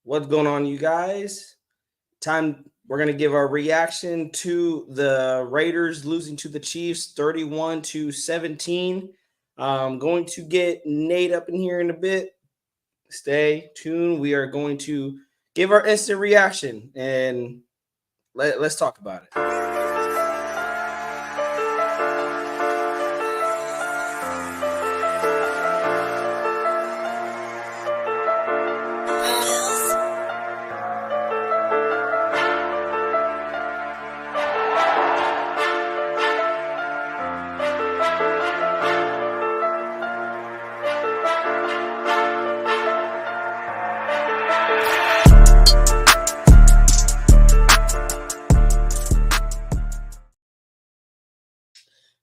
What's going on, you guys? We're going to give our reaction to the Raiders losing to the Chiefs 31-17. Going to get Nate up in here in a bit. Stay tuned. We are going to give our instant reaction and let's talk about it.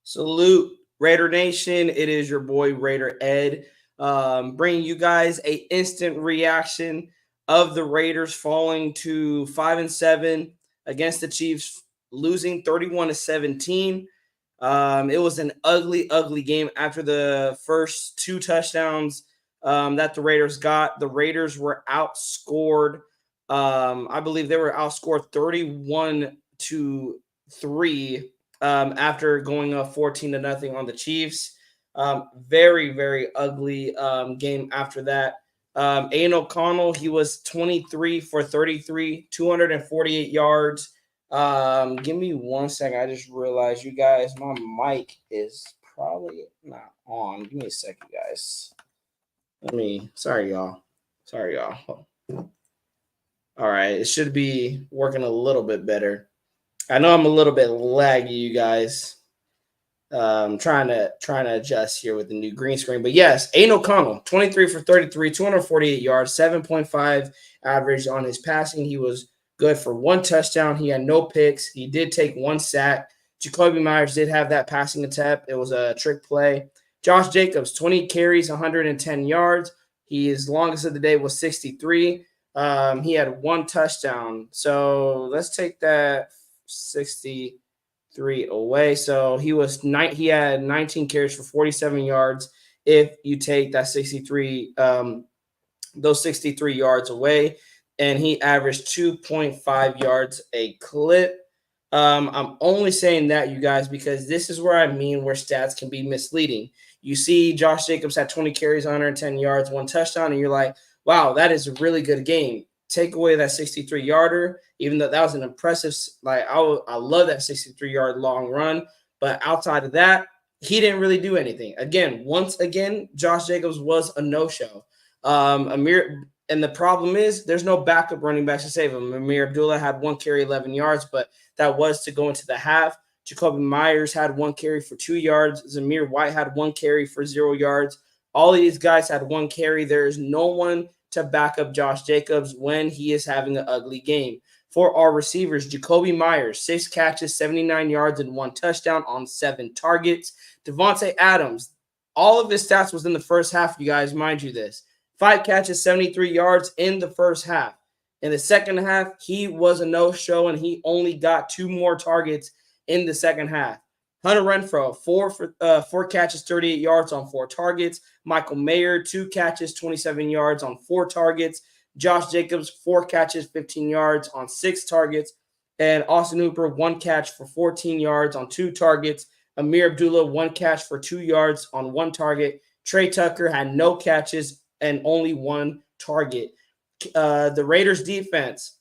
Salute, Raider Nation. It is your boy, Raider Ed, bringing you guys a instant reaction of the Raiders falling to 5-7 against the Chiefs, losing 31-17. It was an ugly, ugly game after the first two touchdowns that the Raiders got. The Raiders were outscored. I believe they were outscored 31-3 after going up 14-0 on the Chiefs. Very, very ugly game after that. Aiden O'Connell, he was 23 for 33, 248 yards. Give me 1 second. I just realized, you guys, my mic is probably not on. Give me a second, guys. Sorry, y'all. All right, it should be working a little bit better. I know I'm a little bit laggy, you guys. Trying to adjust here with the new green screen. But yes, Aiden O'Connell, 23 for 33, 248 yards, 7.5 average on his passing. He was good for one touchdown. He had no picks. He did take one sack. Jakobi Meyers did have that passing attempt. It was a trick play. Josh Jacobs, 20 carries, 110 yards. His longest of the day was 63. He had one touchdown. So let's take that 63 away. So he had 19 carries for 47 yards. If you take that 63, those 63 yards away, and he averaged 2.5 yards a clip. I'm only saying that, you guys, because this is where stats can be misleading. You see Josh Jacobs had 20 carries, 110 yards, one touchdown, and you're like, wow, that is a really good game. Take away that 63-yarder, even though that was an impressive, I love that 63-yard long run. But outside of that, he didn't really do anything. Once again, Josh Jacobs was a no-show. And the problem is there's no backup running back to save him. Ameer Abdullah had one carry, 11 yards, but that was to go into the half. Jakobi Meyers had one carry for 2 yards. Zamir White had one carry for 0 yards. All of these guys had one carry. There is no one to back up Josh Jacobs when he is having an ugly game. For our receivers, Jakobi Meyers, 6 catches, 79 yards, and 1 touchdown on 7 targets. Devontae Adams, all of his stats was in the first half, you guys, mind you this. 5 catches, 73 yards in the first half. In the second half, he was a no-show, and he only got 2 more targets in the second half. Hunter Renfrow, 4 catches, 38 yards on 4 targets. Michael Mayer, 2 catches, 27 yards on 4 targets. Josh Jacobs, 4 catches, 15 yards on 6 targets. And Austin Hooper, 1 catch for 14 yards on 2 targets. Ameer Abdullah, 1 catch for 2 yards on 1 target. Trey Tucker had no catches and only 1 target. The Raiders defense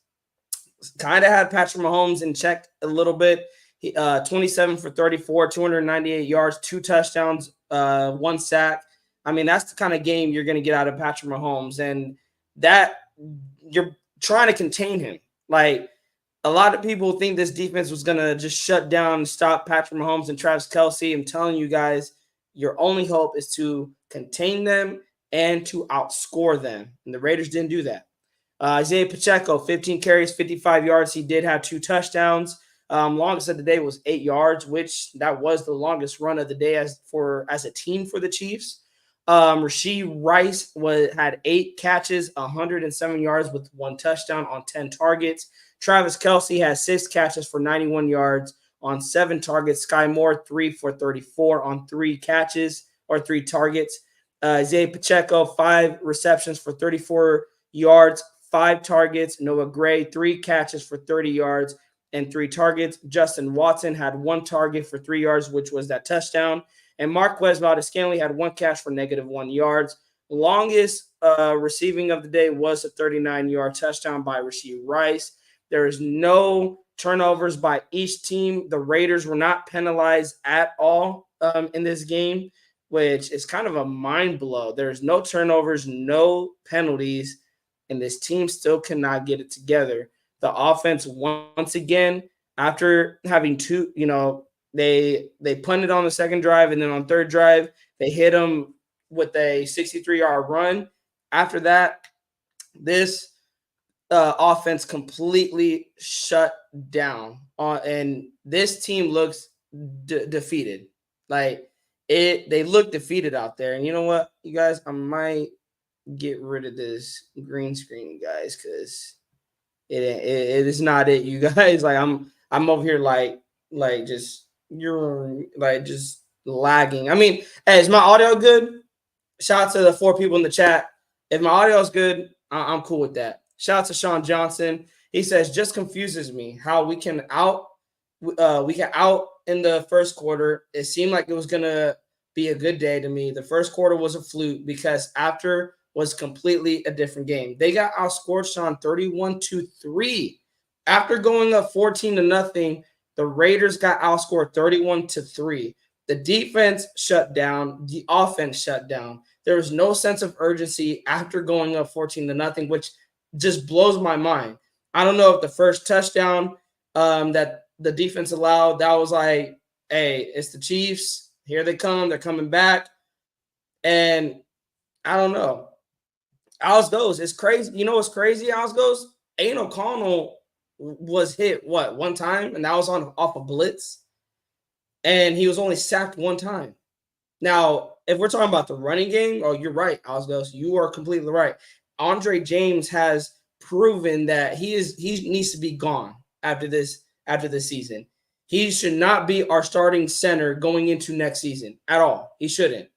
kind of had Patrick Mahomes in check a little bit. 27 for 34, 298 yards, 2 touchdowns, 1 sack. I mean, that's the kind of game you're going to get out of Patrick Mahomes, and that you're trying to contain him. Like, a lot of people think this defense was going to just shut down and stop Patrick Mahomes and Travis Kelce. I'm telling you guys, your only hope is to contain them and to outscore them, and the Raiders didn't do that. Isaiah Pacheco, 15 carries, 55 yards. He did have 2 touchdowns. Longest of the day was 8 yards, which that was the longest run of the day as a team for the Chiefs. Rashee Rice had 8 catches, 107 yards with 1 touchdown on 10 targets. Travis Kelce had 6 catches for 91 yards on 7 targets. Sky Moore, 3 for 34 on 3 catches or 3 targets. Isaiah Pacheco, 5 receptions for 34 yards, 5 targets. Noah Gray, 3 catches for 30 yards and 3 targets. Justin Watson had 1 target for 3 yards, which was that touchdown. And Marquez Valdes-Scantling had 1 catch for -1 yards. Longest receiving of the day was a 39-yard touchdown by Rashee Rice. There is no turnovers by each team. The Raiders were not penalized at all in this game, which is kind of a mind blow. There's no turnovers, no penalties, and this team still cannot get it together. The offense, once again, after having two, they punted on the second drive, and then on third drive, they hit them with a 63-yard run. After that, this offense completely shut down. And this team looks defeated. Like, they look defeated out there. And you know what, you guys, I might get rid of this green screen, guys, because it is not it, you guys. Like, I'm over here like just you're like just lagging. I mean, hey, is my audio good? Shout out to the 4 people in the chat. If my audio is good, I'm cool with that. Shout out to Sean Johnson. He says, just confuses me how we can out in the first quarter. It seemed like it was gonna be a good day to me. The first quarter was a fluke because after was completely a different game. They got outscored, Sean, 31-3. After going up 14-0, the Raiders got outscored 31-3. The defense shut down. The offense shut down. There was no sense of urgency after going up 14-0, which just blows my mind. I don't know if the first touchdown that the defense allowed, that was like, hey, it's the Chiefs. Here they come. They're coming back. And I don't know. Alice goes. It's crazy. You know what's crazy, Alice goes? Aiden O'Connell was hit, one time? And that was off a blitz. And he was only sacked 1 time. Now, if we're talking about the running game, oh, you're right, Alice goes. You are completely right. Andre James has proven that he needs to be gone after this season. He should not be our starting center going into next season at all. He shouldn't.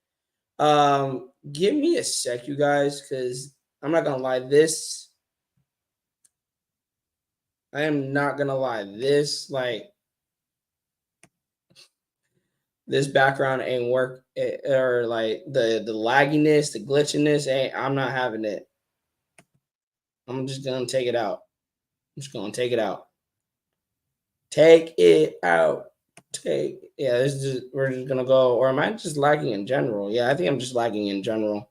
Give me a sec, you guys, because I'm not gonna lie. I am not gonna lie. This background ain't work, or like the lagginess, the glitchiness. I'm not having it. I'm just gonna take it out. I'm just gonna take it out. Take it out. We're just gonna go. Or am I just lagging in general? Yeah, I think I'm just lagging in general.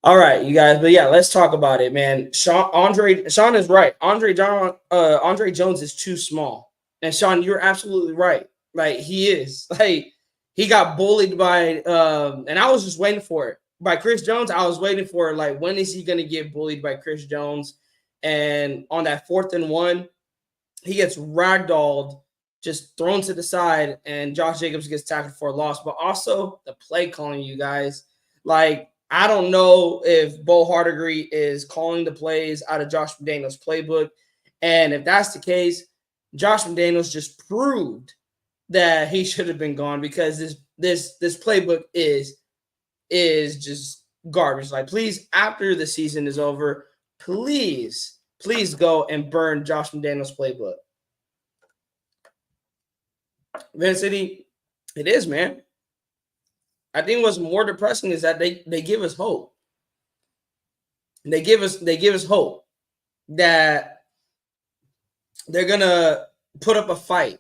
All right, you guys. But yeah, let's talk about it, man. Sean is right. Andre Jones is too small. And Sean, you're absolutely right. Like, he is. Like, he got bullied by and I was just waiting for it. By Chris Jones, I was waiting for, like, when is he gonna get bullied by Chris Jones? And on that 4th and 1, he gets ragdolled, just thrown to the side, and Josh Jacobs gets tackled for a loss. But also the play calling, you guys. Like, I don't know if Bo Hardegree is calling the plays out of Josh McDaniels' playbook. And if that's the case, Josh McDaniels just proved that he should have been gone, because this playbook is just garbage. Like, please, after the season is over, please go and burn Josh McDaniels' playbook. Vin City, it is, man. I think what's more depressing is that they give us hope. They give us hope that they're gonna put up a fight.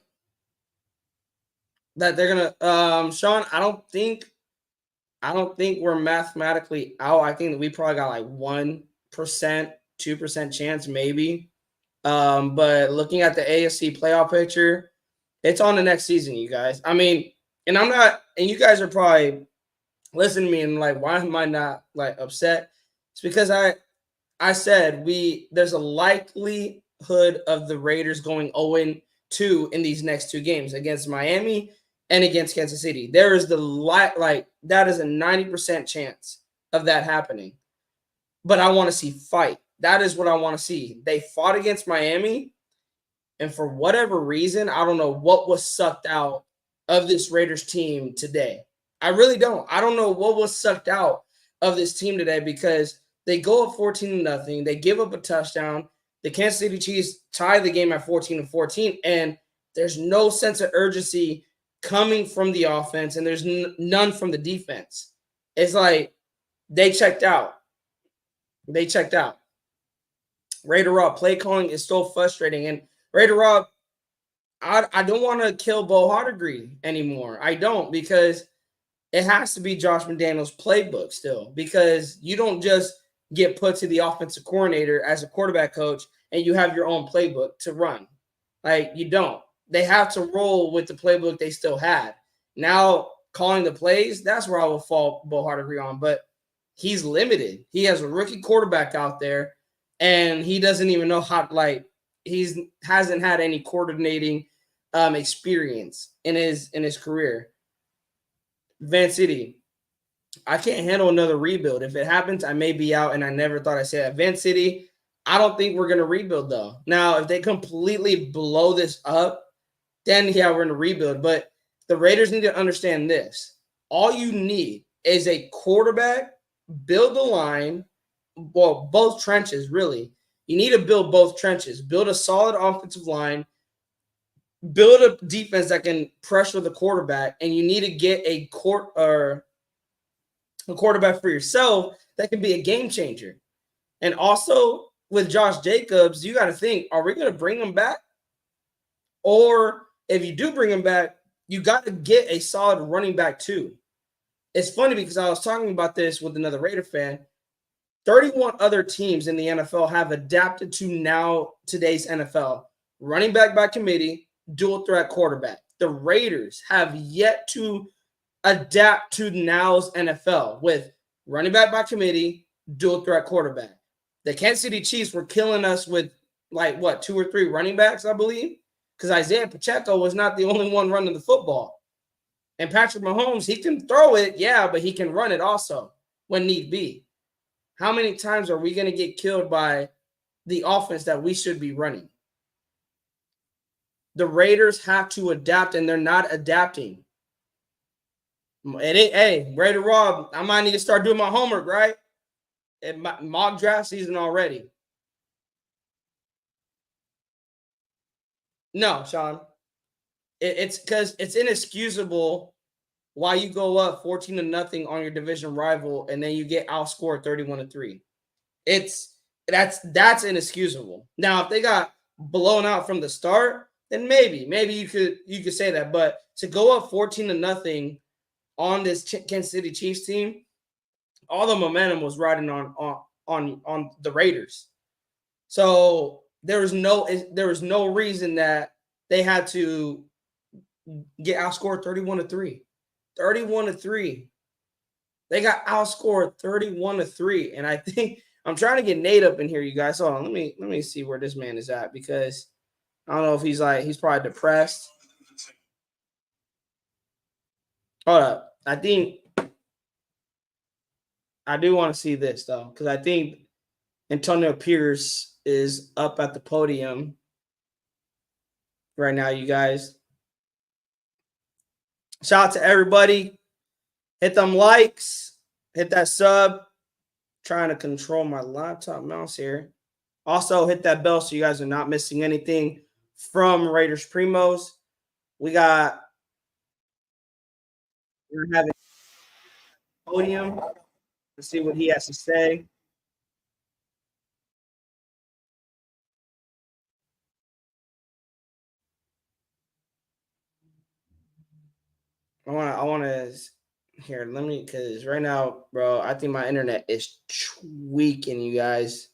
That they're gonna Sean, I don't think we're mathematically out. I think that we probably got like 1%, 2% chance, maybe. But looking at the AFC playoff picture, it's on the next season, you guys. I mean, and you guys are probably listening to me and like, why am I not like upset? It's because I said there's a likelihood of the Raiders going 0-2 in these next 2 games against Miami and against Kansas City. There is that is a 90% chance of that happening. But I want to see fight. That is what I want to see. They fought against Miami, and for whatever reason, I don't know what was sucked out of this Raiders team today. I really don't. I don't know what was sucked out of this team today, because They go up 14-0. They give up a touchdown. The Kansas City Chiefs tie the game at 14-14, and there's no sense of urgency coming from the offense, and there's none from the defense. It's like they checked out. They checked out. Raider Rob, play calling is so frustrating. And Raider Rob, I don't want to kill Bo Hardegree anymore. I don't, because it has to be Josh McDaniels' playbook still, because you don't just get put to the offensive coordinator as a quarterback coach and you have your own playbook to run. Like, you don't. They have to roll with the playbook they still had. Now, calling the plays, that's where I will fall Bo Hardegree on. But he's limited. He has a rookie quarterback out there, and he doesn't even know how, like, hasn't had any coordinating experience in his career. Van City, I can't handle another rebuild. If it happens, I may be out, and I never thought I'd say that. Van City, I don't think we're going to rebuild, though. Now, if they completely blow this up, then, yeah, we're going to rebuild. But the Raiders need to understand this. All you need is a quarterback, build the line, well, both trenches, really. You need to build both trenches. Build a solid offensive line, build a defense that can pressure the quarterback, and you need to get a quarterback for yourself that can be a game changer. And also with Josh Jacobs, you got to think, are we going to bring him back? Or if you do bring him back, you got to get a solid running back too. It's funny because I was talking about this with another Raider fan. 31 other teams in the NFL have adapted to today's NFL. Running back by committee, dual threat quarterback. The Raiders have yet to adapt to now's NFL with running back by committee, dual threat quarterback. The Kansas City Chiefs were killing us with, like, what, 2 or 3 running backs, I believe, because Isaiah Pacheco was not the only one running the football. And Patrick Mahomes, he can throw it, yeah, but he can run it also when need be. How many times are we going to get killed by the offense that we should be running? The Raiders have to adapt, and they're not adapting. Hey, Raider Rob, I might need to start doing my homework, right? Mock draft season already. No, Sean. It's because it's inexcusable why you go up 14-0 on your division rival and then you get outscored 31-3. That's inexcusable. Now, if they got blown out from the start, then maybe you could say that. But to go up 14-0 on this Kansas City Chiefs team, all the momentum was riding on the Raiders. So there was no reason that they had to get outscored 31-3. 31-3. They got outscored 31-3. And I think I'm trying to get Nate up in here, you guys. Hold on, let me see where this man is at, because I don't know if he's probably depressed. Hold up. I think I do want to see this though, because I think Antonio Pierce is up at the podium right now, you guys. Shout out to everybody. Hit them likes. Hit that sub. Trying to control my laptop mouse here. Also, hit that bell so you guys are not missing anything from Raiders Primos. We're having podium. Let's see what he has to say. I want to here. Let me, because right now, bro, I think my internet is tweaking, you guys.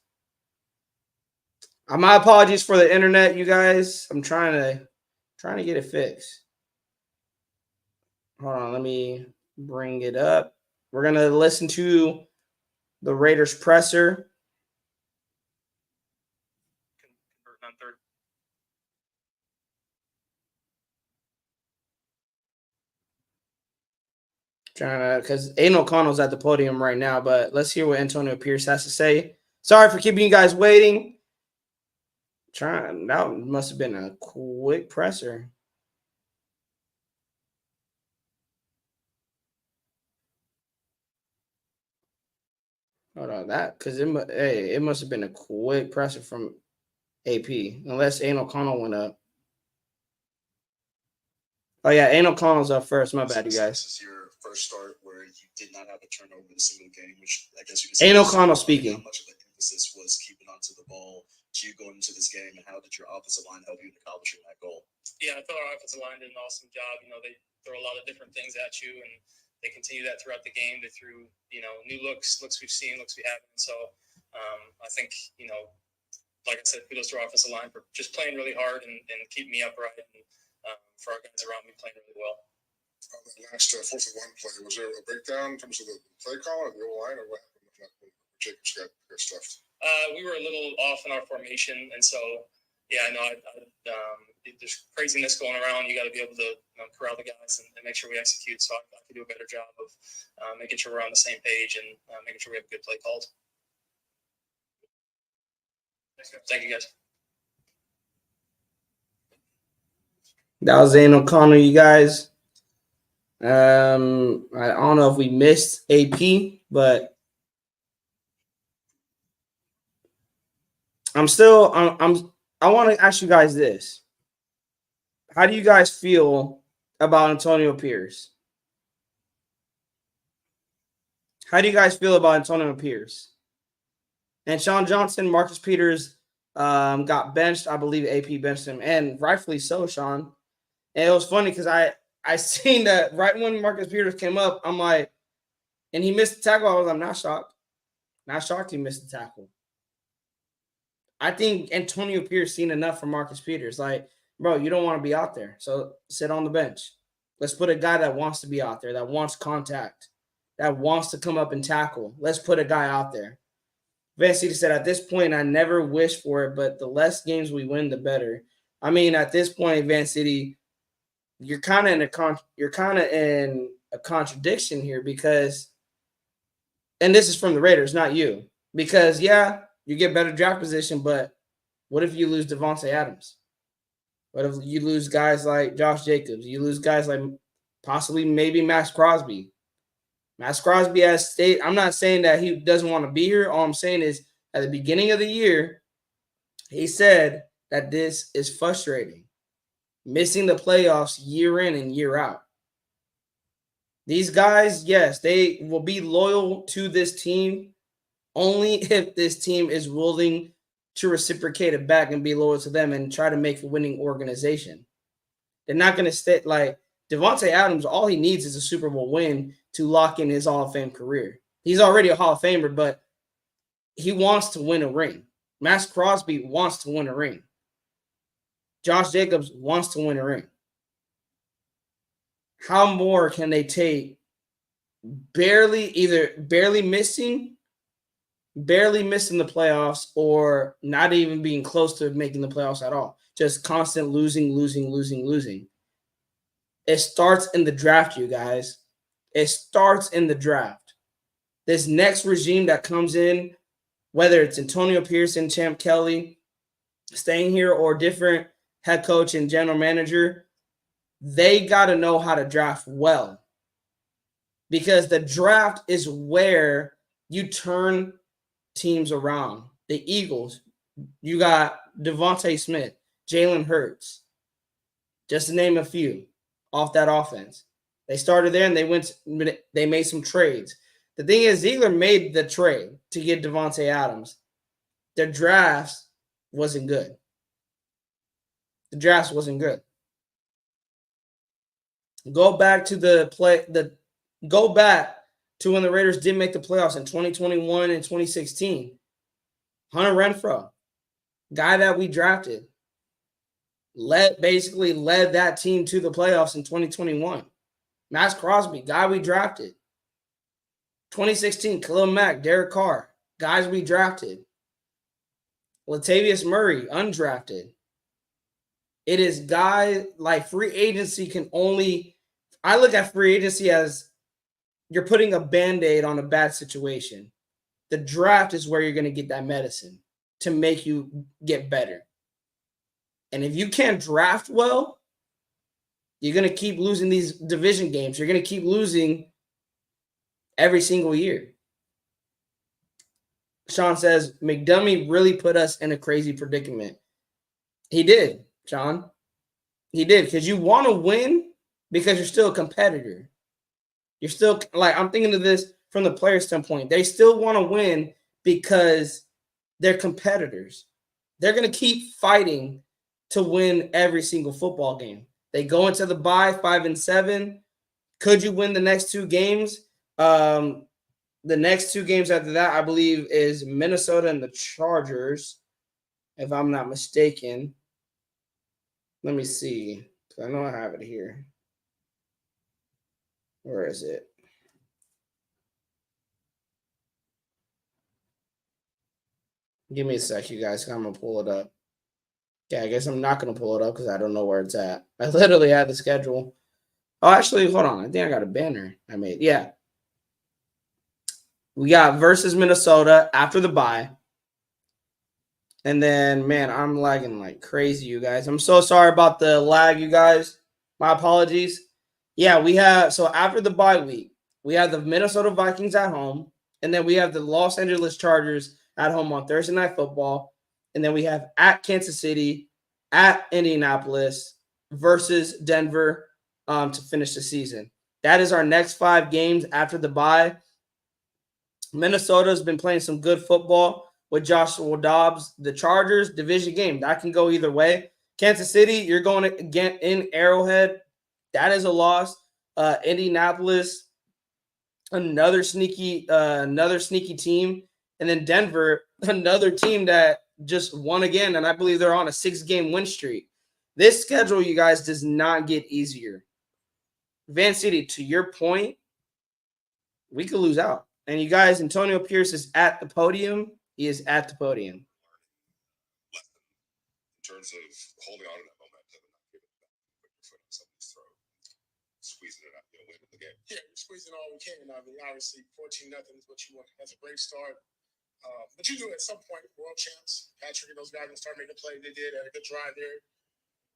My apologies for the internet, you guys. I'm trying to get it fixed. Hold on, let me bring it up. We're gonna listen to the Raiders presser. Trying to, because Aiden O'Connell's at the podium right now, but let's hear what Antonio Pierce has to say. Sorry for keeping you guys waiting. That must have been a quick presser. Hold on, that because it must have been a quick presser from AP, unless Aiden O'Connell went up. Oh yeah, Aiden O'Connell's up first. My bad, you guys. This is your first start where you did not have a turnover in a single game, which I guess you could say. Aiden O'Connell speaking. How much of the emphasis was keeping onto the ball to going into this game, and how did your offensive line help you in accomplishing that goal? Yeah, I thought our offensive line did an awesome job. They throw a lot of different things at you, and they continue that throughout the game. They threw, new looks we've seen, looks we haven't. So I think, like I said, kudos to our offensive line for just playing really hard and keeping me upright, and for our guys around me playing really well. The last 4th and 1 play, was there a breakdown in terms of the play call or the O-line, or what happened when Jacobs got stuffed? We were a little off in our formation, and so, yeah, I know there's craziness going around. You got to be able to corral the guys and make sure we execute. So I could do a better job of making sure we're on the same page and making sure we have good play calls. Thank you, guys. That was Aiden O'Connell, you guys. I don't know if we missed AP, but I want to ask you guys this. How do you guys feel about Antonio Pierce? How do you guys feel about Antonio Pierce? And Sean Johnson, Marcus Peters got benched. I believe AP benched him, and rightfully so, Sean. And it was funny because I seen that right when Marcus Peters came up, I'm like, and he missed the tackle. I'm not shocked. Not shocked he missed the tackle. I think Antonio Pierce seen enough from Marcus Peters. Like, bro, you don't want to be out there, so sit on the bench. Let's put a guy that wants to be out there, that wants contact, that wants to come up and tackle. Let's put a guy out there. Van City said, at this point, I never wish for it, but the less games we win, the better. I mean, at this point, Van City, you're kind of in a contradiction here because, and this is from the Raiders, not you, because yeah, you get better draft position, but what if you lose Davante Adams? What if you lose guys like Josh Jacobs? You lose guys like possibly maybe Max Crosby. Max Crosby has stayed. I'm not saying that he doesn't want to be here. All I'm saying is at the beginning of the year, he said that this is frustrating. Missing the playoffs year in and year out. These guys, yes, they will be loyal to this team only if this team is willing to reciprocate it back and be loyal to them and try to make a winning organization. They're not going to stay like Davante Adams. All he needs is a Super Bowl win to lock in his Hall of Fame career. He's already a Hall of Famer, but he wants to win a ring. Max Crosby wants to win a ring. Josh Jacobs wants to win a ring. How more can they take barely missing the playoffs or not even being close to making the playoffs at all? Just constant losing. It starts in the draft, you guys. It starts in the draft. This next regime that comes in, whether it's Antonio Pearson, Champ Kelly, staying here or different head coach and general manager, they got to know how to draft well. Because the draft is where you turn teams around. The Eagles, you got Devontae Smith, Jalen Hurts, just to name a few off that offense. They started there and they made some trades. The thing is, Ziegler made the trade to get Davante Adams. The drafts wasn't good. Go back to when the Raiders did make the playoffs in 2021 and 2016. Hunter Renfrow, guy that we drafted, led that team to the playoffs in 2021. Max Crosby, guy we drafted. 2016, Khalil Mack, Derek Carr, guys we drafted. Latavius Murray, undrafted. It is guys like free agency I look at free agency as you're putting a Band-Aid on a bad situation. The draft is where you're going to get that medicine to make you get better. And if you can't draft well, you're going to keep losing these division games. You're going to keep losing every single year. Sean says, McDummy really put us in a crazy predicament. He did, Sean. He did, because you want to win because you're still a competitor. You're still, like, I'm thinking of this from the player standpoint. They still want to win because they're competitors. They're going to keep fighting to win every single football game. They go into the bye 5-7. Could you win the next two games? The next two games after that, I believe, is Minnesota and the Chargers, if I'm not mistaken. Let me see. I know I have it here. Where is it? Give me a sec, you guys. I'm going to pull it up. Yeah, I guess I'm not going to pull it up because I don't know where it's at. I literally had the schedule. Oh, actually, hold on. I think I got a banner I made. Yeah. We got versus Minnesota after the bye. And then, man, I'm lagging like crazy, you guys. I'm so sorry about the lag, you guys. My apologies. Yeah, we have, so after the bye week, we have the Minnesota Vikings at home. And then we have the Los Angeles Chargers at home on Thursday Night Football. And then we have at Kansas City, at Indianapolis versus Denver to finish the season. That is our next 5 games after the bye. Minnesota's been playing some good football with Joshua Dobbs. The Chargers, division game. That can go either way. Kansas City, you're going again in Arrowhead. That is a loss. Indianapolis, another sneaky team. And then Denver, another team that just won again. And I believe they're on a 6-game win streak. This schedule, you guys, does not get easier. Van City, to your point, we could lose out. And you guys, Antonio Pierce is at the podium. He is at the podium. In terms of holding on to that momentum and not giving it back, put your foot on somebody's throat, squeezing it out, winning the game. Yeah, we're squeezing all we can. I mean, obviously, 14-0 is what you want. That's a great start. But you do at some point, world champs, Patrick and those guys will start making plays. They did, had a good drive there.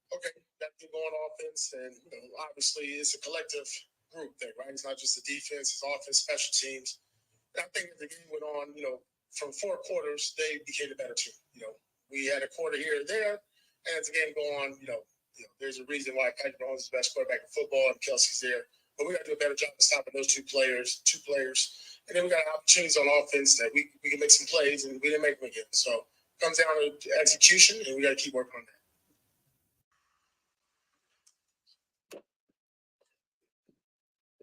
Okay, that can go on offense, and obviously it's a collective group thing, right? It's not just the defense, it's offense, special teams. And I think as the game went on, from 4 quarters, they became a better team. We had a quarter here and there, and as the game go on, there's a reason why Patrick Mahomes is the best quarterback in football and Kelsey's there. But we got to do a better job of stopping those two players. And then we got opportunities on offense that we can make some plays, and we didn't make them again. So it comes down to execution, and we got to keep working on that.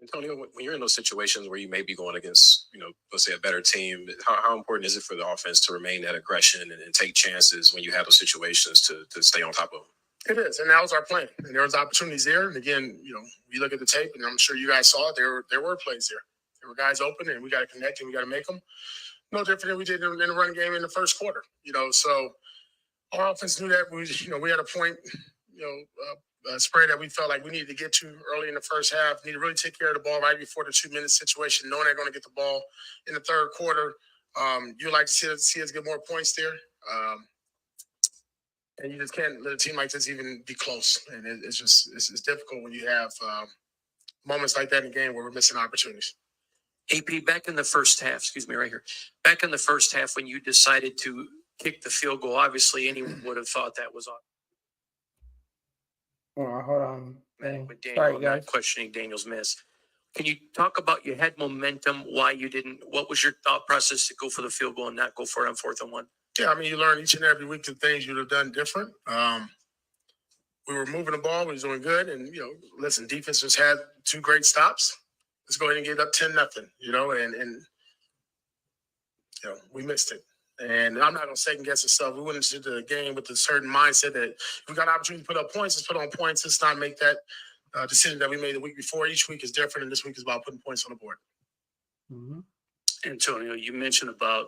Antonio, when you're in those situations where you may be going against, let's say a better team, how important is it for the offense to remain that aggression and take chances when you have those situations to stay on top of them? It is, and that was our plan. And there was opportunities there. And again, we look at the tape, and I'm sure you guys saw it. There were plays there. There were guys open, and we got to connect, and we got to make them. No different than we did in the run game in the first quarter. So our offense knew that we had a point, spread that we felt like we needed to get to early in the first half. Need to really take care of the ball right before the 2-minute situation, knowing they're going to get the ball in the third quarter. You'd like to see us get more points there. And you just can't let a team like this even be close. And it's difficult when you have moments like that in the game where we're missing opportunities. AP, back in the first half, right here. Back in the first half when you decided to kick the field goal, obviously anyone would have thought that was on. Hold on. With Daniel, Sorry, I'm guys. not questioning Daniel's miss. Can you talk about you had momentum, why you didn't, what was your thought process to go for the field goal and not go for it on 4th and 1? Yeah, I mean, you learn each and every week the things you'd have done different. We were moving the ball. We was doing good. And, listen, defense just had 2 great stops. Let's go ahead and get up 10-0, and we missed it. And I'm not going to second guess ourselves. We went into the game with a certain mindset that if we got an opportunity to put up points, let's put on points. Let's not make that decision that we made the week before. Each week is different, and this week is about putting points on the board. Mm-hmm. Antonio, you mentioned about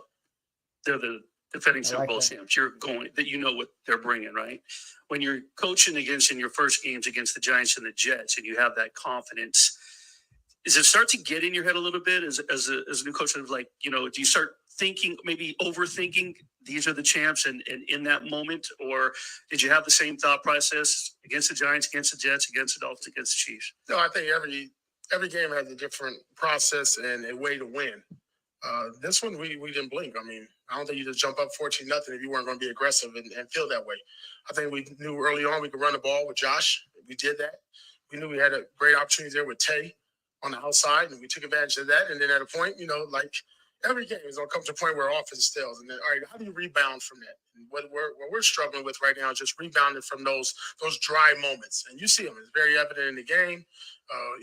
they're the defending Super Bowl champs. You're going that what they're bringing, right? When you're coaching against in your first games against the Giants and the Jets, and you have that confidence, does it start to get in your head a little bit as a new coach? Of like, do you start thinking, maybe overthinking, these are the champs, and in that moment, or did you have the same thought process against the Giants, against the Jets, against the Dolphins, against the Chiefs? No, I think every game has a different process and a way to win. This one, we didn't blink. I mean, I don't think you just jump up 14-0 if you weren't going to be aggressive and feel that way. I think we knew early on we could run the ball with Josh. We did that. We knew we had a great opportunity there with Tay on the outside, and we took advantage of that. And then at a point, like every game is going to come to a point where offense fails. And then, all right, how do you rebound from that? And what we're struggling with right now is just rebounding from those dry moments. And you see them. It's very evident in the game.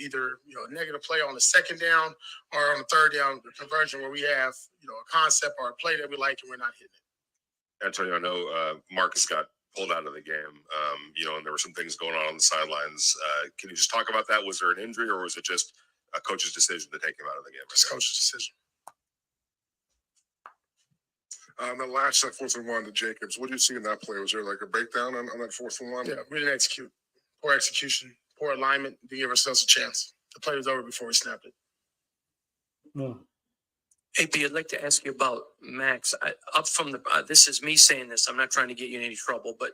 Either a negative play on the second down or on the third down conversion where we have a concept or a play that we like and we're not hitting it. Antonio, I know Marcus got pulled out of the game, and there were some things going on the sidelines. Can you just talk about that? Was there an injury or was it just a coach's decision to take him out of the game? It's coach's decision. The last 4th and 1 to Jacobs. What do you see in that play? Was there like a breakdown on that 4th and 1? Yeah, we didn't execute. Poor execution, poor alignment. Didn't give ourselves a chance. The play was over before we snapped it. AP, I'd like to ask you about Max. Up from the, this is me saying this. I'm not trying to get you in any trouble, but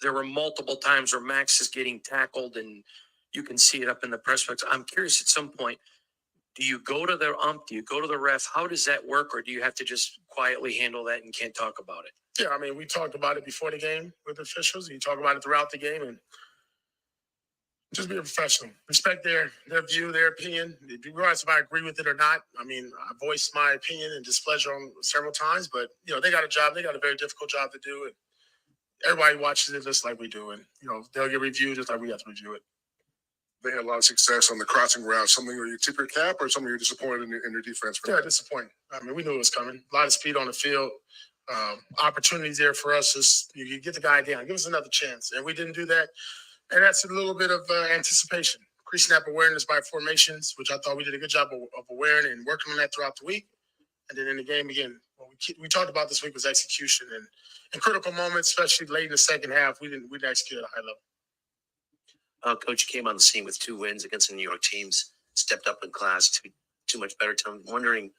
there were multiple times where Max is getting tackled, and you can see it up in the press box. I'm curious. At some point, do you go to the ump? Do you go to the ref? How does that work, or do you have to just quietly handle that and can't talk about it? Yeah, I mean, we talked about it before the game with officials. You talk about it throughout the game, and just be a professional. Respect their view, their opinion. Regardless if I agree with it or not. I mean, I voiced my opinion and displeasure on several times, but they got a job. They got a very difficult job to do, and everybody watches it just like we do, and they'll get reviewed just like we have to review it. They had a lot of success on the crossing route. Something where you tip your cap, or something you're disappointed in your defense? Yeah, disappointing. I mean, we knew it was coming. A lot of speed on the field. Opportunities there for us. Just you get the guy down. Give us another chance, and we didn't do that. And that's a little bit of anticipation. Pre-snap awareness by formations, which I thought we did a good job of awareness and working on that throughout the week. And then in the game again, what we talked about this week was execution. And in critical moments, especially late in the second half, we didn't execute at a high level. Coach came on the scene with 2 wins against the New York teams, stepped up in class to too much better. I'm wondering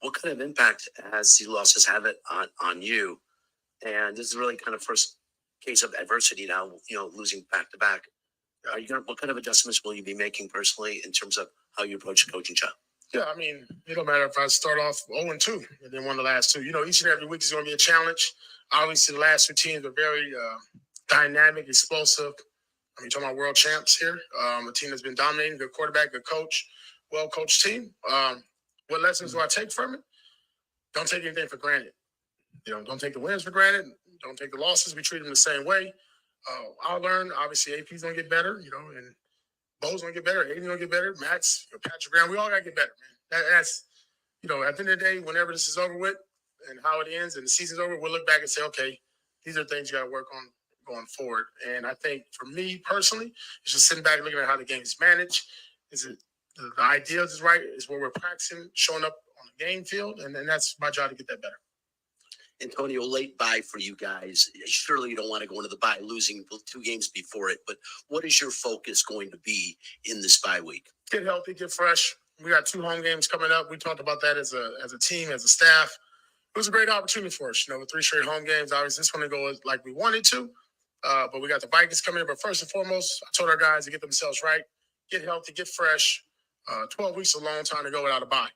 what kind of impact has the losses have it on you? And this is really kind of first case of adversity now, losing back to back. What kind of adjustments will you be making personally in terms of how you approach the coaching job? Yeah, I mean, it don't matter if I start off 0-2 and then won the last 2. Each and every week is going to be a challenge. Obviously, the last 2 teams are very dynamic, explosive. I mean, talking about world champs here. A team that's been dominating, good quarterback, good coach, well-coached team. What lessons do I take from it? Don't take anything for granted. Don't take the wins for granted. Don't take the losses. We treat them the same way. I'll learn. Obviously, AP's going to get better, and Bo's going to get better. Aiden's going to get better. Max, Patrick Graham, we all got to get better, man. That's, at the end of the day, whenever this is over with and how it ends and the season's over, we'll look back and say, okay, these are things you got to work on going forward. And I think for me personally, it's just sitting back and looking at how the game is managed. Is it the ideas is right? Is where we're practicing, showing up on the game field, and then that's my job to get that better. Antonio, late bye for you guys. Surely you don't want to go into the bye losing 2 games before it, but what is your focus going to be in this bye week? Get healthy, get fresh. We got 2 home games coming up. We talked about that as a team, as a staff. It was a great opportunity for us, with 3 straight home games. Obviously, this one to go like we wanted to, but we got the Vikings coming in. But first and foremost, I told our guys to get themselves right, get healthy, get fresh. 12 weeks is a long time to go without a bye.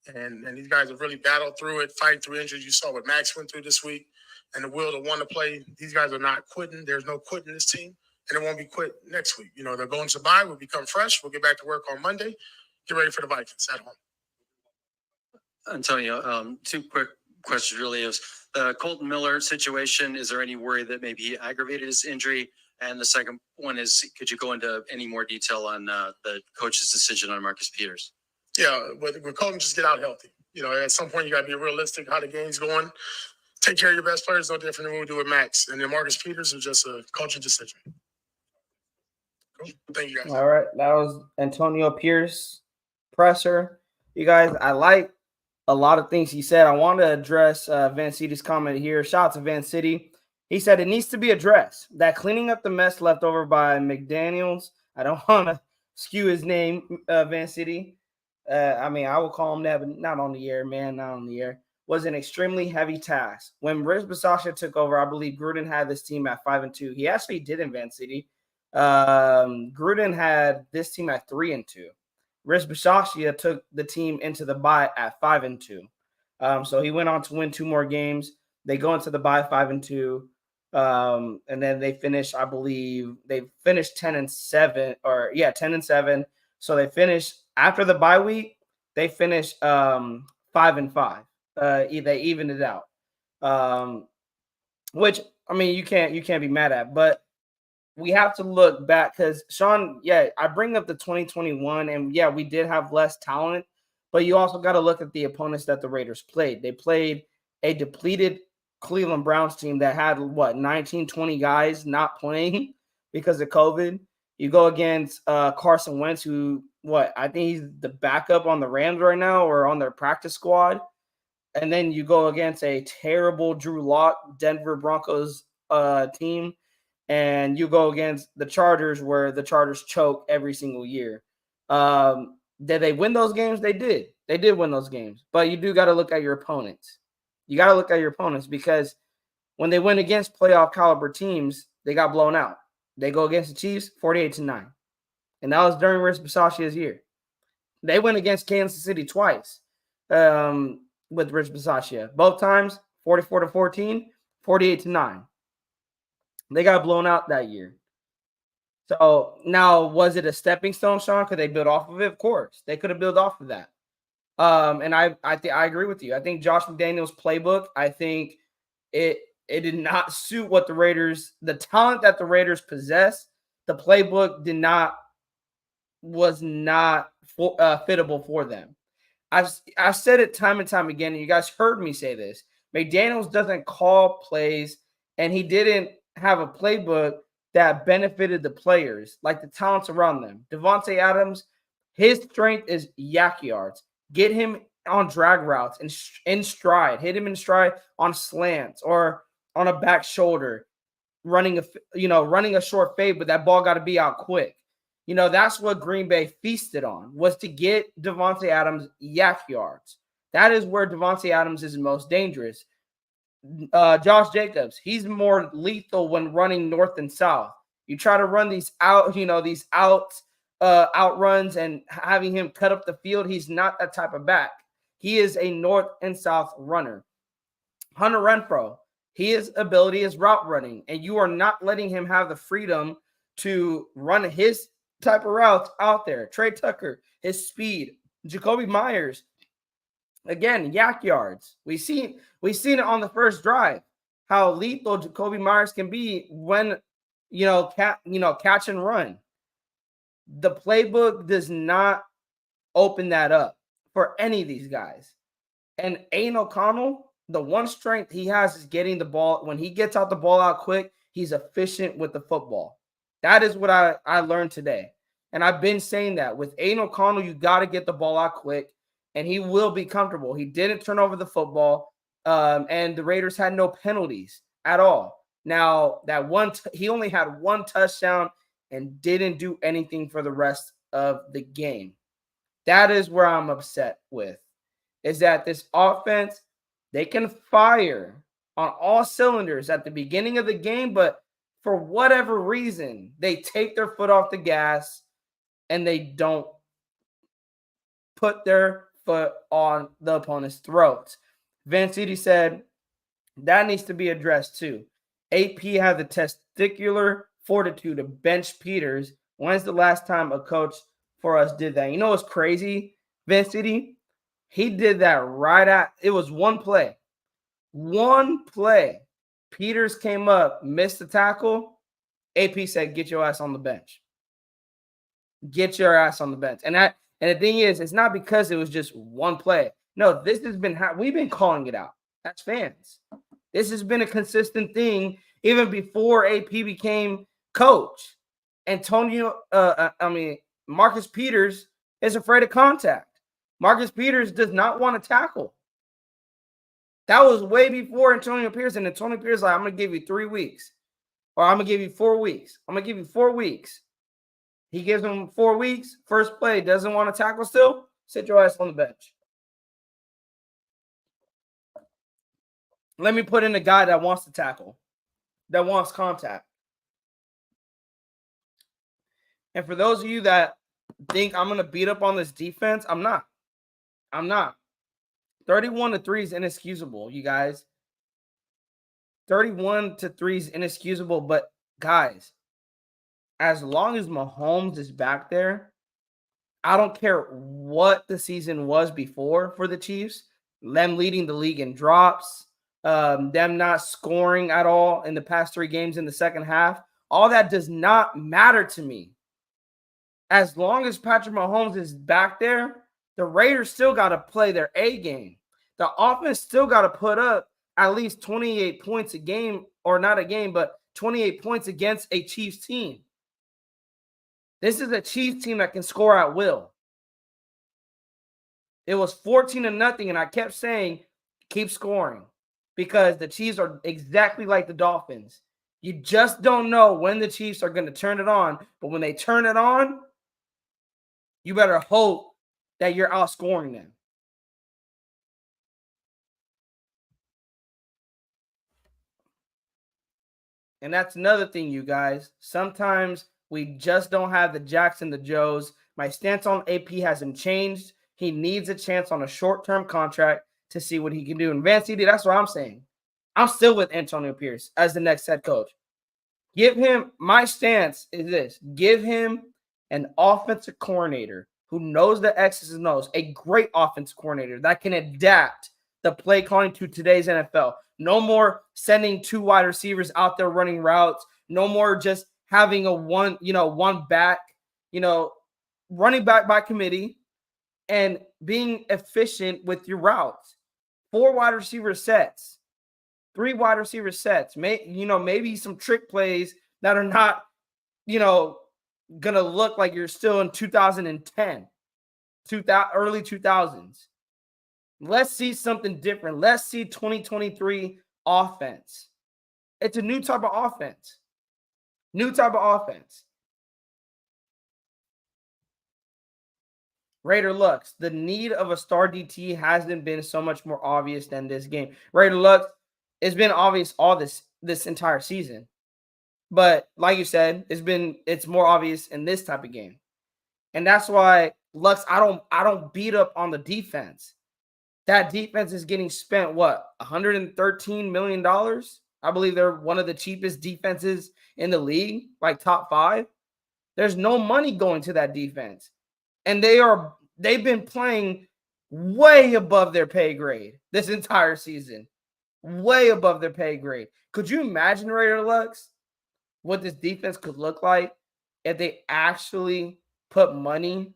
And these guys have really battled through it, fighting through injuries. You saw what Max went through this week and the will to want to play. These guys are not quitting. There's no quitting in this team, and it won't be quit next week. They're going to bye. We'll become fresh. We'll get back to work on Monday. Get ready for the Vikings at home. Antonio, 2 quick questions really is the Colton Miller situation. Is there any worry that maybe he aggravated his injury? And the second one is, could you go into any more detail on the coach's decision on Marcus Peters? Yeah, with Colton, just get out healthy. At some point, you got to be realistic how the game's going. Take care of your best players, no different than what we do with Max. And then Marcus Peters is just a coaching decision. Cool. Thank you, guys. All right. That was Antonio Pierce presser. You guys, I like a lot of things he said. I want to address Van City's comment here. Shout out to Van City. He said it needs to be addressed. That cleaning up the mess left over by McDaniels. I don't want to skew his name, Van City. I mean, I will call him that, but not on the air, man, not on the air. Was an extremely heavy task. When Rich Bisaccia took over, I believe Gruden had this team at 5-2. He actually did in Van City. Gruden had this team at 3-2. Rich Bisaccia took the team into the bye at 5-2. So he went on to win 2 more games. They go into the bye 5-2. And then they finish, I believe, they finished 10-7 10-7. So they finished after the bye week, they finished 5-5. They evened it out. Which I mean, you can't be mad at, but we have to look back because Sean, I bring up the 2021, and we did have less talent, but you also got to look at the opponents that the Raiders played. They played a depleted Cleveland Browns team that had 19, 20 guys not playing because of COVID. You go against Carson Wentz, who I think he's the backup on the Rams right now or on their practice squad. And then you go against a terrible Drew Lock Denver Broncos team. And you go against the Chargers, where the Chargers choke every single year. Did they win those games? They did. They did win those games. But you do got to look at your opponents. You got to look at your opponents because when they went against playoff caliber teams, they got blown out. They go against the Chiefs 48-9. And that was during Rich Bisaccia's year. They went against Kansas City twice with Rich Bisaccia. Both times 44-14, 48-9. They got blown out that year. So now, was it a stepping stone, Sean? Could they build off of it? Of course. They could have built off of that. And I agree with you. I think Josh McDaniels' playbook, I think it did not suit what the talent that the Raiders possess. The playbook was not fittable for them. I've said it time and time again, and you guys heard me say this. McDaniels doesn't call plays, and he didn't have a playbook that benefited the players, like the talents around them. Davante Adams, his strength is yak yards. Get him on drag routes and in stride. Hit him in stride on slants or on a back shoulder, running a short fade, but that ball got to be out quick. That's what Green Bay feasted on, was to get Davante Adams yak yards. That is where Davante Adams is most dangerous. Josh Jacobs, he's more lethal when running north and south. You try to run these outruns and having him cut up the field. He's not that type of back. He is a north and south runner. Hunter Renfrow, his ability is route running, and you are not letting him have the freedom to run his type of routes out there. Trey Tucker, his speed. Jacoby Myers, again, yak yards. We seen it on the first drive, how lethal Jacoby Myers can be when catch and run. The playbook does not open that up for any of these guys. And Aiden O'Connell, the one strength he has is getting the ball. When he gets out the ball out quick, he's efficient with the football. That is what I learned today. And I've been saying that with Aiden O'Connell, you got to get the ball out quick, and he will be comfortable. He didn't turn over the football, and the Raiders had no penalties at all. Now, he only had 1 touchdown and didn't do anything for the rest of the game. That is where I'm upset with, is that this offense, they can fire on all cylinders at the beginning of the game, but for whatever reason, they take their foot off the gas and they don't put their foot on the opponent's throats. Vince Edie said that needs to be addressed too. AP had the testicular fortitude to bench Peters. When's the last time a coach for us did that? You know what's crazy, Vince Edie? He did that it was one play. One play. Peters came up, missed the tackle. AP said, get your ass on the bench. Get your ass on the bench. And the thing is, it's not because it was just one play. No, this has been we've been calling it out as fans. This has been a consistent thing even before AP became coach. Marcus Peters is afraid of contact. Marcus Peters does not want to tackle. That was way before Antonio Pierce. And Antonio Pierce like, I'm going to give you 3 weeks. Or I'm going to give you 4 weeks. I'm going to give you 4 weeks. He gives him 4 weeks. First play, doesn't want to tackle still. Sit your ass on the bench. Let me put in a guy that wants to tackle, that wants contact. And for those of you that think I'm going to beat up on this defense. I'm not. 31-3 is inexcusable, you guys. 31-3 is inexcusable. But, guys, as long as Mahomes is back there, I don't care what the season was before for the Chiefs, them leading the league in drops, them not scoring at all in the past 3 games in the second half. All that does not matter to me. As long as Patrick Mahomes is back there, the Raiders still got to play their A game. The offense still got to put up at least 28 points a game, or not a game, but 28 points against a Chiefs team. This is a Chiefs team that can score at will. It was 14-0, and I kept saying, keep scoring, because the Chiefs are exactly like the Dolphins. You just don't know when the Chiefs are going to turn it on, but when they turn it on, you better hope that you're outscoring them. And that's another thing, you guys. Sometimes we just don't have the Jacks and the Joes. My stance on AP hasn't changed. He needs a chance on a short-term contract to see what he can do. And Van CD, that's what I'm saying. I'm still with Antonio Pierce as the next head coach. Give him, my stance is this, give him an offensive coordinator who knows the X's and O's, a great offensive coordinator that can adapt the play calling to today's NFL. No more sending 2 wide receivers out there running routes. No more just having a one back, running back by committee and being efficient with your routes. 4 wide receiver sets, 3 wide receiver sets, maybe some trick plays that are not, going to look like you're still in 2010, early 2000s. Let's see something different. Let's see 2023 offense. It's a new type of offense. Raider Lux, the need of a star DT hasn't been so much more obvious than this game. Raider Lux, it's been obvious all this entire season. But like you said, it's more obvious in this type of game. And that's why, Lux, I don't beat up on the defense. That defense is getting spent, $113 million? I believe they're one of the cheapest defenses in the league, like top 5. There's no money going to that defense. And they've been playing way above their pay grade this entire season. Way above their pay grade. Could you imagine, Raider Lux, what this defense could look like if they actually put money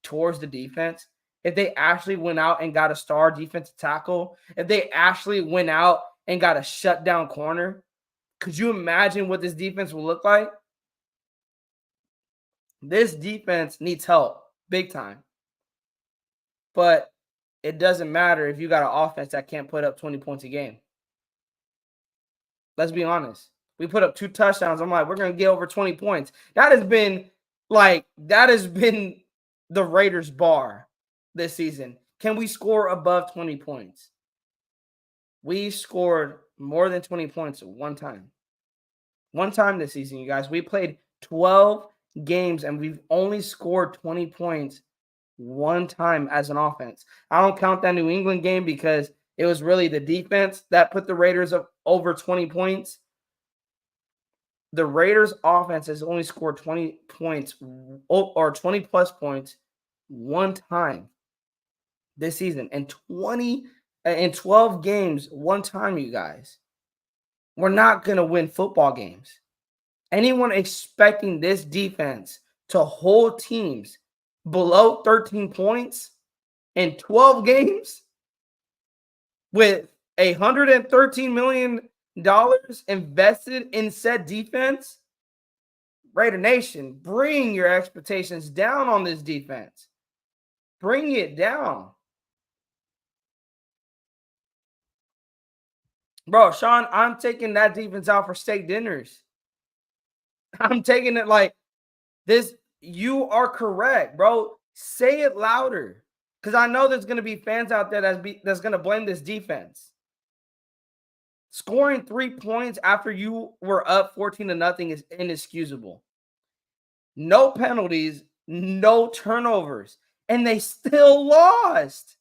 towards the defense? If they actually went out and got a star defensive tackle? If they actually went out and got a shutdown corner? Could you imagine what this defense will look like? This defense needs help, big time. But it doesn't matter if you got an offense that can't put up 20 points a game. Let's be honest. We put up 2 touchdowns. I'm like, we're going to get over 20 points. That has been the Raiders' bar this season. Can we score above 20 points? We scored more than 20 points one time. One time this season, you guys. We played 12 games and we've only scored 20 points one time as an offense. I don't count that New England game because it was really the defense that put the Raiders up over 20 points. The Raiders offense has only scored 20 points or 20 plus points one time this season, and 12 games one time, you guys. We're not going to win football games. Anyone expecting this defense to hold teams below 13 points in 12 games with $113 million invested in said defense? Raider Nation, bring your expectations down on this defense. Bring it down. Bro, Sean, I'm taking that defense out for steak dinners. I'm taking it like this. You are correct, bro. Say it louder. Because I know there's going to be fans out there that's going to blame this defense. Scoring 3 points after you were up 14-0 is inexcusable. No penalties, no turnovers, and they still lost.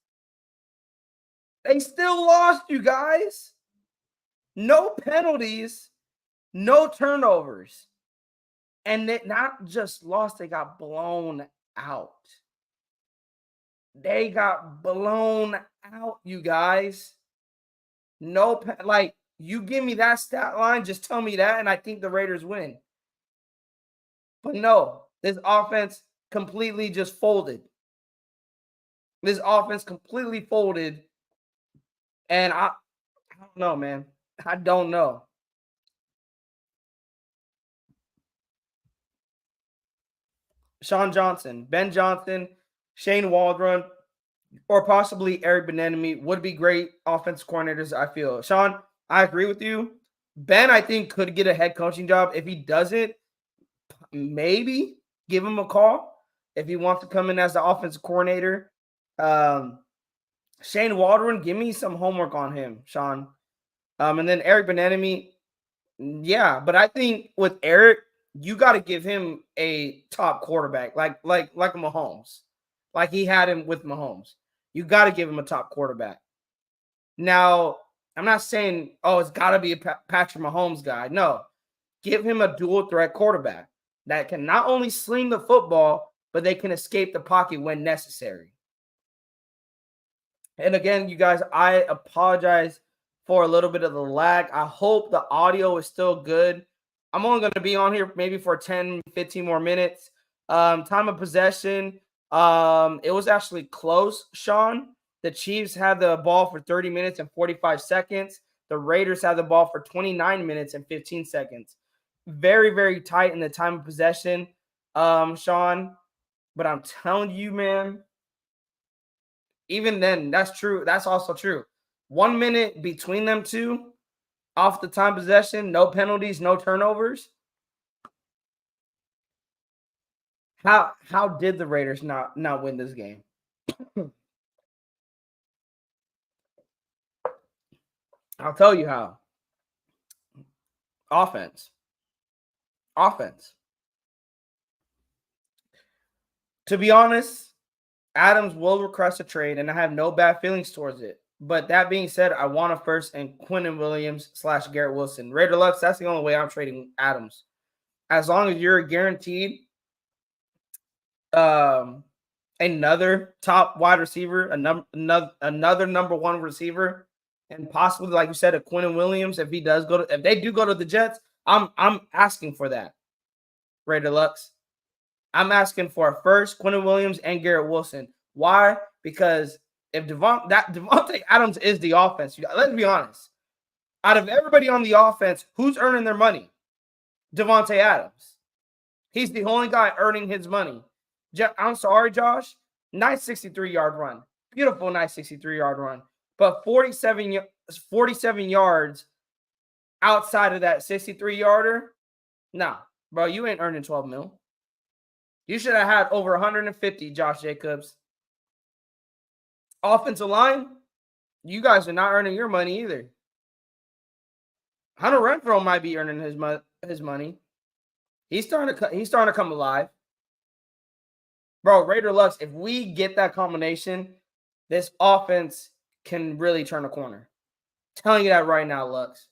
They still lost, you guys. No penalties, no turnovers. And they not just lost, they got blown out. They got blown out, you guys. No, like, you give me that stat line, just tell me that, and I think the Raiders win. But no, this offense completely just folded. This offense completely folded. And I don't know, man. I don't know. Sean Johnson, Ben Johnson, Shane Waldron, or possibly Eric Bieniemy would be great offensive coordinators, I feel. Sean, I agree with you. Ben, I think, could get a head coaching job. If he doesn't, maybe give him a call if he wants to come in as the offensive coordinator. Shane Waldron, give me some homework on him, Sean. And then Eric Bieniemy, yeah. But I think with Eric, you got to give him a top quarterback, like Mahomes, like he had him with Mahomes. You got to give him a top quarterback. Now, I'm not saying, it's got to be a Patrick Mahomes guy. No, give him a dual threat quarterback that can not only sling the football, but they can escape the pocket when necessary. And again, you guys, I apologize for a little bit of the lag. I hope the audio is still good. I'm only going to be on here maybe for 10, 15 more minutes. Time of possession, it was actually close, Sean. The Chiefs had the ball for 30 minutes and 45 seconds. The Raiders had the ball for 29 minutes and 15 seconds. Very, very tight in the time of possession, Sean. But I'm telling you, man, even then, that's true. That's also true. 1 minute between them two off the time possession, no penalties, no turnovers. How did the Raiders not win this game? I'll tell you how. Offense. To be honest, Adams will request a trade, and I have no bad feelings towards it. But that being said, I want a first and Quinnen Williams / Garrett Wilson. Raider Lux, that's the only way I'm trading Adams. As long as you're guaranteed another top wide receiver, another number one receiver, and possibly, like you said, a Quinnen Williams, if they do go to the Jets, I'm asking for that. Raider Lux. I'm asking for a first, Quinnen Williams and Garrett Wilson. Why? Because if Devontae Adams is the offense, let's be honest. Out of everybody on the offense, who's earning their money? Devontae Adams. He's the only guy earning his money. I'm sorry, Josh. Nice 63-yard run. Beautiful, nice 63-yard run. But 47 yards outside of that 63-yarder, nah, bro, you ain't earning 12 mil. You should have had over 150, Josh Jacobs. Offensive line, you guys are not earning your money either. Hunter Renfrow might be earning his money. He's starting to come alive. Bro, Raider Lux, if we get that combination, this offense can really turn a corner. I'm telling you that right now, Lux.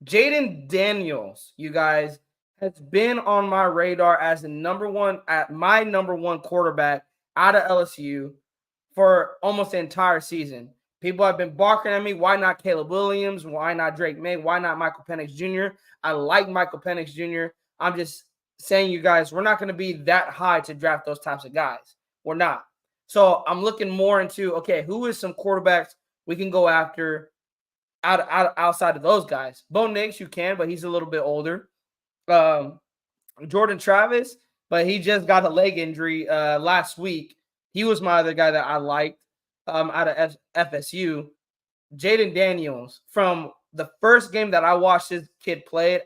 Jaden Daniels, you guys, has been on my radar as my number one quarterback out of LSU for almost the entire season. People have been barking at me. Why not Caleb Williams? Why not Drake May? Why not Michael Penix Jr.? I like Michael Penix Jr. I'm just saying, you guys, we're not going to be that high to draft those types of guys. We're not. So I'm looking more into, okay, who is some quarterbacks we can go after outside of those guys? Bo Nix, you can, but he's a little bit older. Jordan Travis, but he just got a leg injury last week. He was my other guy that I liked out of FSU. Jaden Daniels, from the first game that I watched this kid play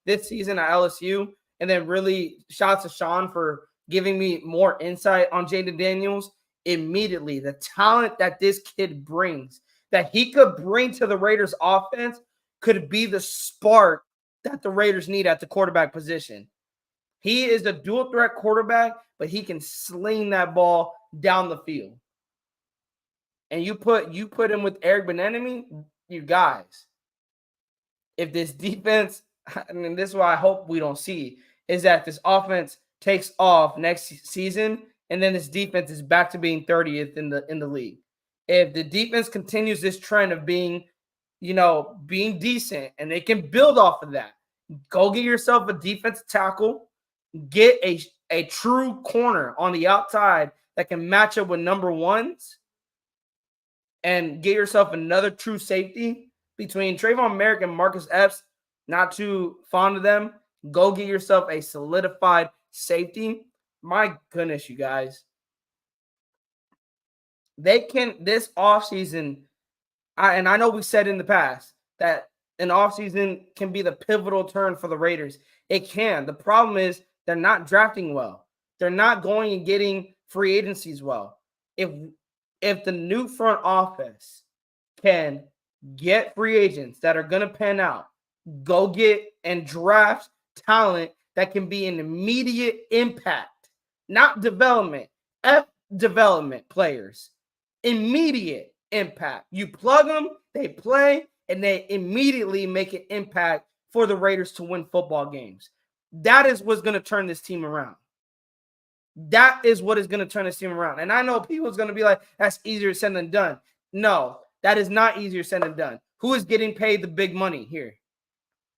this season at LSU, and then really shout to Sean for giving me more insight on Jaden Daniels. Immediately, the talent that this kid brings, that he could bring to the Raiders offense, could be the spark that the Raiders need at the quarterback position. He is a dual threat quarterback, but he can sling that ball down the field. And you put him with Eric Bieniemy, you guys. If this defense, and this is what I hope we don't see, is that this offense takes off next season, and then this defense is back to being 30th in the league. If the defense continues this trend of being decent, and they can build off of that, go get yourself a defensive tackle, get a true corner on the outside that can match up with number ones, and get yourself another true safety between Trayvon Merrick and Marcus Epps. Not too fond of them. Go get yourself a solidified safety. My goodness, you guys. They can, this offseason, and I know we said in the past that an offseason can be the pivotal turn for the Raiders. It can. The problem is they're not drafting well. They're not going and getting free agencies well. If the new front office can get free agents that are going to pan out, go get and draft talent that can be an immediate impact, not development, development players, immediate impact. You plug them, they play, and they immediately make an impact for the Raiders to win football games. That is what's going to turn this team around. That is what is going to turn this team around. And I know people's going to be like, that's easier said than done. No, that is not easier said than done. Who is getting paid the big money here?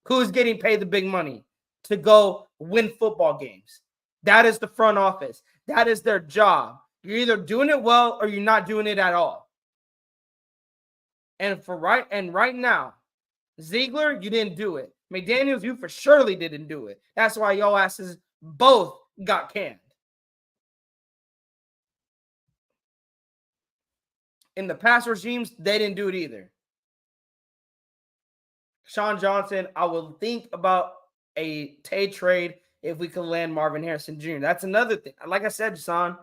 Who is getting paid the big money to go win football games? That is the front office. That is their job. You're either doing it well or you're not doing it at all. And right now, Ziegler, you didn't do it. McDaniels, you for surely didn't do it. That's why y'all asses both got canned. In the past regimes, they didn't do it either. Sean Johnson, I will think about a Tay trade if we could land Marvin Harrison Jr. That's another thing. Like I said, Sean,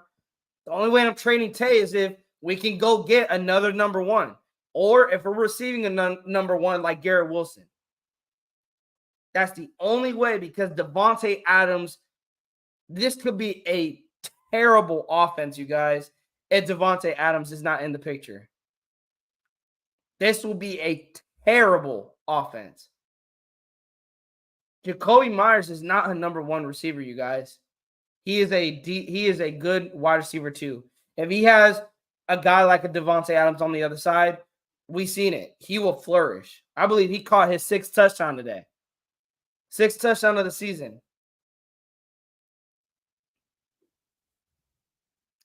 the only way I'm trading Tay is if we can go get another number one, or if we're receiving a number one like Garrett Wilson. That's the only way, because Davante Adams, this could be a terrible offense, you guys, if Davante Adams is not in the picture. This will be a terrible offense. Jacoby Myers is not a number one receiver, you guys. He is a good wide receiver too. If he has a guy like a Davante Adams on the other side, we've seen it. He will flourish. I believe he caught his 6th touchdown today. 6th touchdown of the season.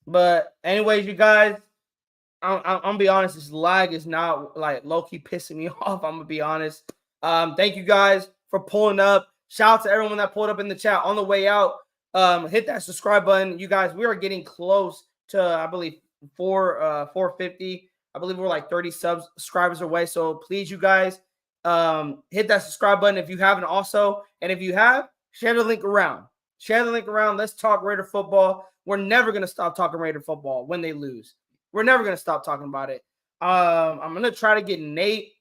But anyways, you guys, I'm gonna be honest, this lag is not like low-key pissing me off. I'm gonna be honest. Thank you guys for pulling up. Shout out to everyone that pulled up in the chat on the way out. Hit that subscribe button. You guys, we are getting close to, I believe, 450. I believe we're like 30 subscribers away. So please, you guys, hit that subscribe button if you haven't also. And if you have, share the link around. Share the link around. Let's talk Raider football. We're never going to stop talking Raider football when they lose. We're never going to stop talking about it. I'm going to try to get Nate.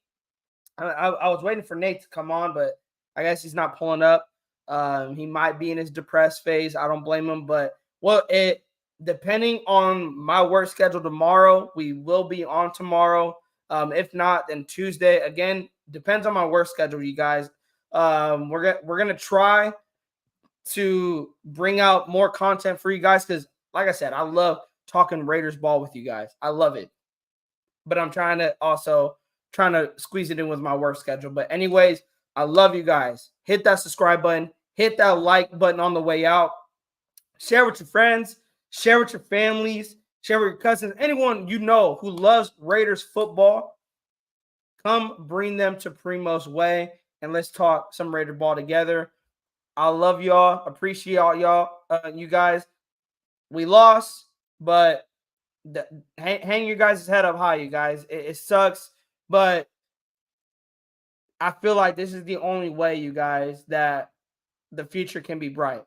I was waiting for Nate to come on, but I guess he's not pulling up. He might be in his depressed phase. I don't blame him. But, depending on my work schedule tomorrow, we will be on tomorrow. If not, then Tuesday. Again, depends on my work schedule, you guys. We're gonna try to bring out more content for you guys because, like I said, I love talking Raiders ball with you guys. I love it. But I'm trying to squeeze it in with my work schedule. But anyways, I love you guys. Hit that subscribe button. Hit that like button on the way out. Share with your friends. Share with your families. Share with your cousins. Anyone you know who loves Raiders football, come bring them to Primo's Way and let's talk some Raider ball together. I love y'all. Appreciate y'all. You guys. We lost, but hang your guys' head up high, you guys. It sucks, but I feel like this is the only way, you guys, that the future can be bright.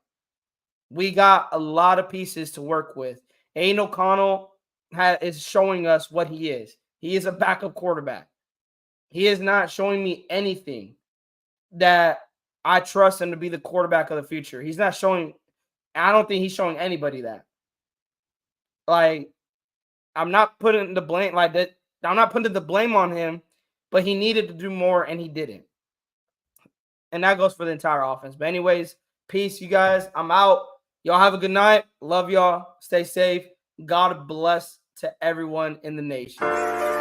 We got a lot of pieces to work with. Aiden O'Connell is showing us what he is. He is a backup quarterback. He is not showing me anything that I trust him to be the quarterback of the future. He's not showing, I don't think he's showing anybody that. Like, I'm not putting the blame like that. I'm not putting the blame on him, but he needed to do more and he didn't. And that goes for the entire offense. But anyways, peace, you guys. I'm out. Y'all have a good night. Love y'all. Stay safe. God bless to everyone in the nation.